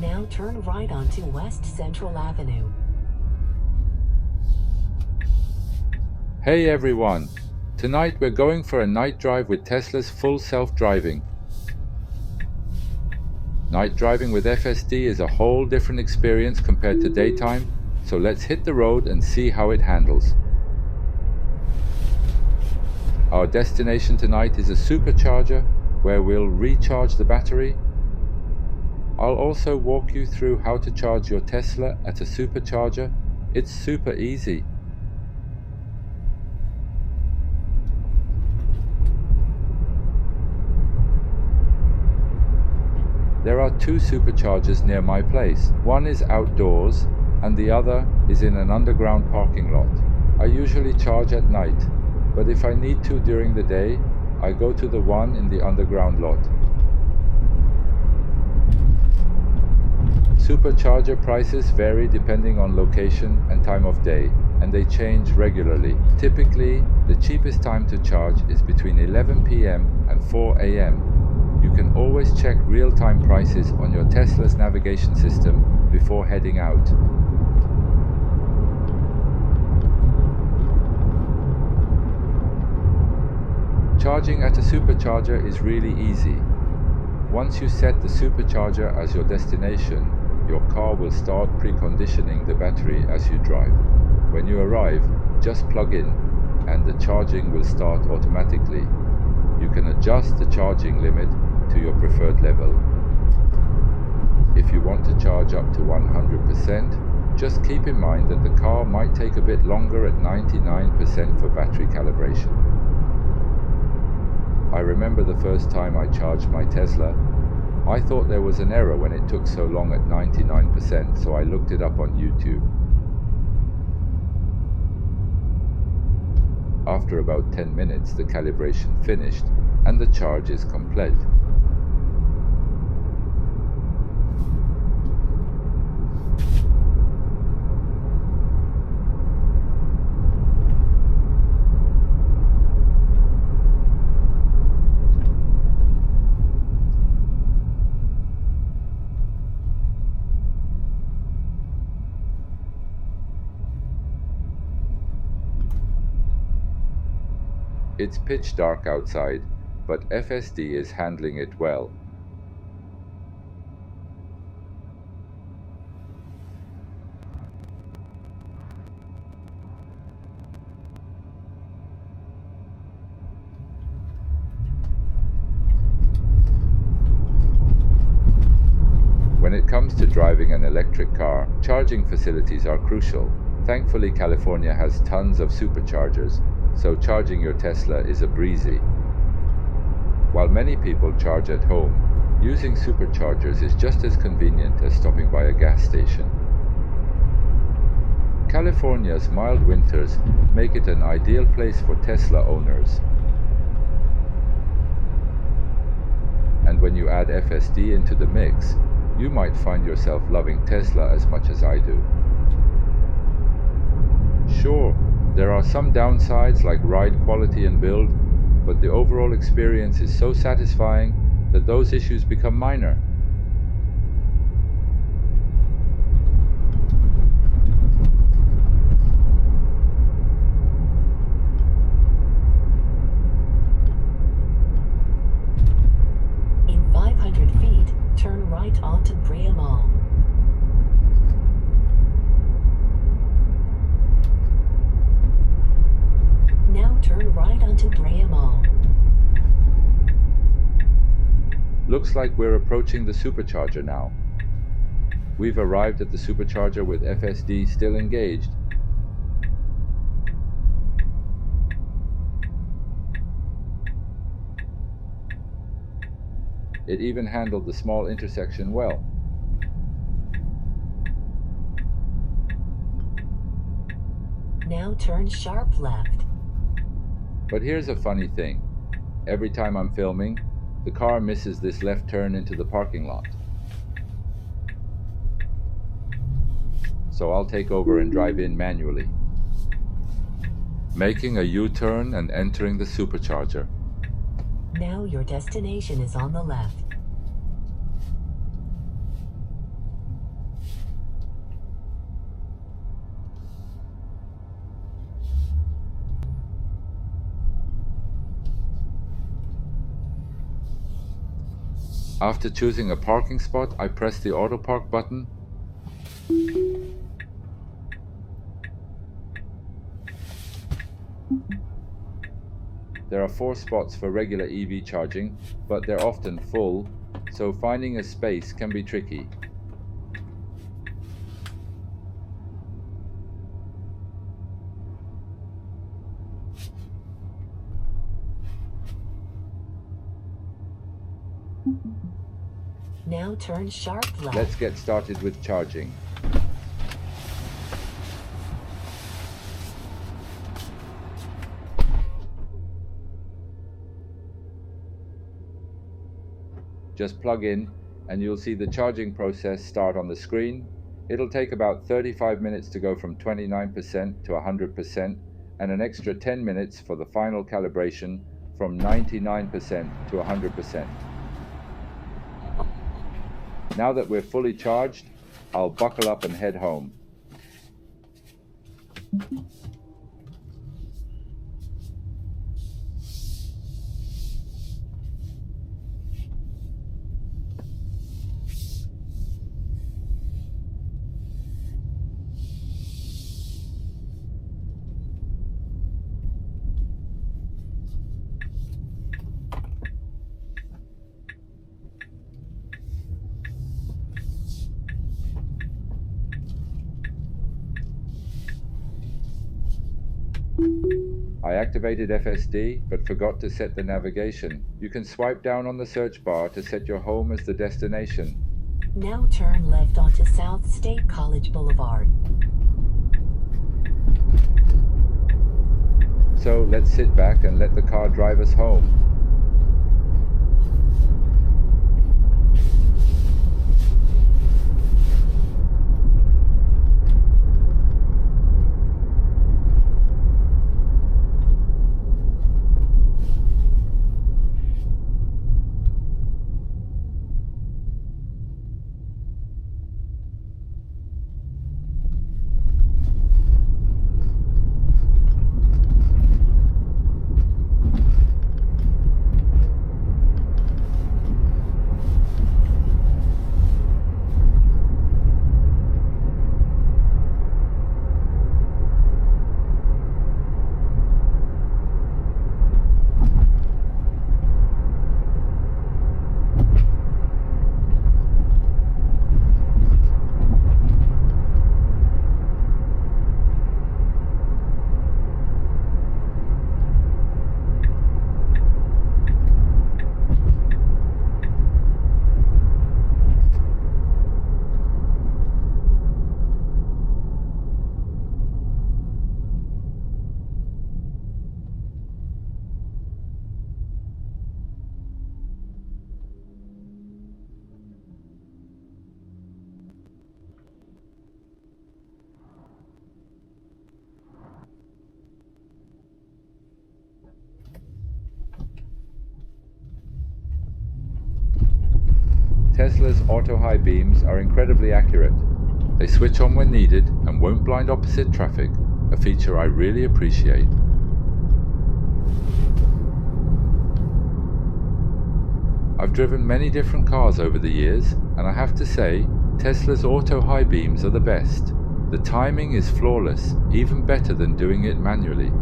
Now turn right onto West Central Avenue. Hey everyone! Tonight we're going for a night drive with Tesla's full self-driving. Night driving with FSD is a whole different experience compared to daytime, so let's hit the road and see how it handles. Our destination tonight is a supercharger where we'll recharge the battery. I'll also walk you through how to charge your Tesla at a supercharger. It's super easy. There are two superchargers near my place. One is outdoors and the other is in an underground parking lot. I usually charge at night, but if I need to during the day, I go to the one in the underground lot. Supercharger prices vary depending on location and time of day, and they change regularly. Typically, the cheapest time to charge is between 11 p.m. and 4 a.m. You can always check real-time prices on your Tesla's navigation system before heading out. Charging at a supercharger is really easy. Once you set the supercharger as your destination, your car will start preconditioning the battery as you drive. When you arrive, just plug in and the charging will start automatically. You can adjust the charging limit to your preferred level. If you want to charge up to 100%, just keep in mind that the car might take a bit longer at 99% for battery calibration. I remember the first time I charged my Tesla, I thought there was an error when it took so long at 99%, so I looked it up on YouTube. After about 10 minutes, the calibration finished and the charge is complete. It's pitch dark outside, but FSD is handling it well. When it comes to driving an electric car, charging facilities are crucial. Thankfully, California has tons of superchargers, so charging your Tesla is a breezy. While many people charge at home, using superchargers is just as convenient as stopping by a gas station. California's mild winters make it an ideal place for Tesla owners. And when you add FSD into the mix, you might find yourself loving Tesla as much as I do. Sure, there are some downsides like ride quality and build, but the overall experience is so satisfying that those issues become minor. In 500 feet, turn right onto Brea Mall. Now turn right onto Brea Mall. Looks like we're approaching the supercharger now. We've arrived at the supercharger with FSD still engaged. It even handled the small intersection well. Now turn sharp left. But here's a funny thing. Every time I'm filming, the car misses this left turn into the parking lot. So I'll take over and drive in manually. Making a U-turn and entering the supercharger. Now your destination is on the left. After choosing a parking spot, I press the auto park button. There are 4 spots for regular EV charging, but they're often full, so finding a space can be tricky. Now turn sharp left. Let's get started with charging. Just plug in and you'll see the charging process start on the screen. It'll take about 35 minutes to go from 29% to 100% and an extra 10 minutes for the final calibration from 99% to 100%. Now that we're fully charged, I'll buckle up and head home. I activated FSD but forgot to set the navigation. You can swipe down on the search bar to set your home as the destination. Now turn left onto South State College Boulevard. So let's sit back and let the car drive us home. Tesla's auto high beams are incredibly accurate. They switch on when needed and won't blind opposite traffic, a feature I really appreciate. I've driven many different cars over the years, and I have to say, Tesla's auto high beams are the best. The timing is flawless, even better than doing it manually.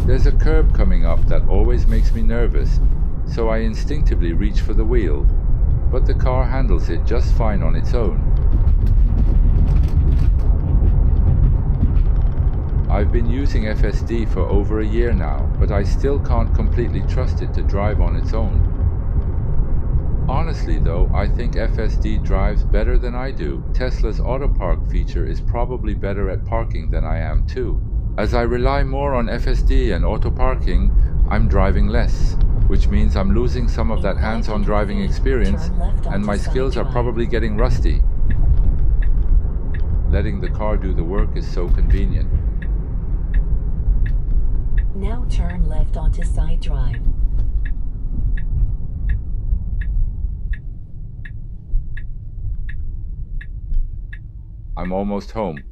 There's a curb coming up that always makes me nervous, so I instinctively reach for the wheel. but the car handles it just fine on its own. I've been using FSD for over a year now, but I still can't completely trust it to drive on its own. Honestly though, I think FSD drives better than I do. Tesla's auto park feature is probably better at parking than I am too. As I rely more on FSD and auto parking, I'm driving less, which means I'm losing some of that hands-on driving experience and my skills are probably getting rusty. Letting the car do the work is so convenient. Now turn left onto side drive. I'm almost home.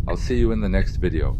I'll see you in the next video.